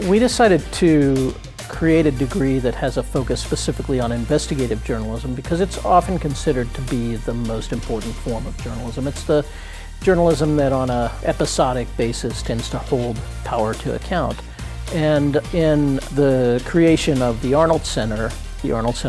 We decided to create a degree that has a focus specifically on investigative journalism because it's often considered to be the most important form of journalism. It's the journalism that on an episodic basis tends to hold power to account. And in the creation of the Arnolt Center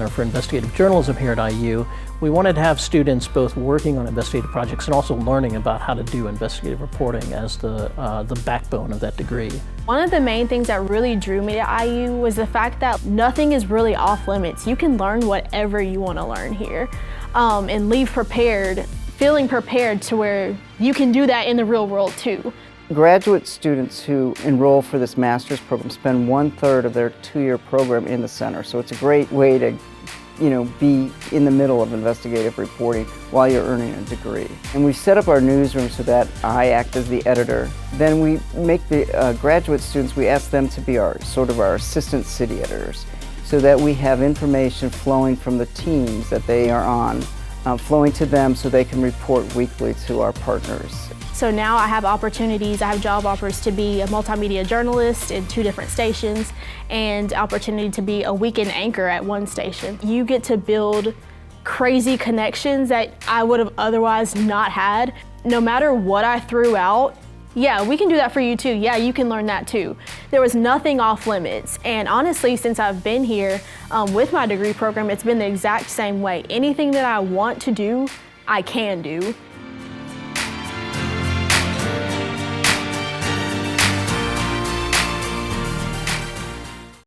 for Investigative Journalism here at IU, we wanted to have students both working on investigative projects and also learning about how to do investigative reporting as the backbone of that degree. One of the main things that really drew me to IU was the fact that nothing is really off limits. You can learn whatever you want to learn here and leave prepared, feeling prepared to where you can do that in the real world too. Graduate students who enroll for this master's program spend 1/3 of their 2-year program in the center. So it's a great way to, be in the middle of investigative reporting while you're earning a degree. And we set up our newsroom so that I act as the editor. Then we make the graduate students, we ask them to be our assistant city editors so that we have information flowing from the teams that they are on, flowing to them so they can report weekly to our partners. So now I have job offers to be a multimedia journalist in 2 different stations and opportunity to be a weekend anchor at 1 station. You get to build crazy connections that I would have otherwise not had. No matter what I threw out, yeah, we can do that for you too. Yeah, you can learn that too. There was nothing off limits. And honestly, since I've been here with my degree program, it's been the exact same way. Anything that I want to do, I can do.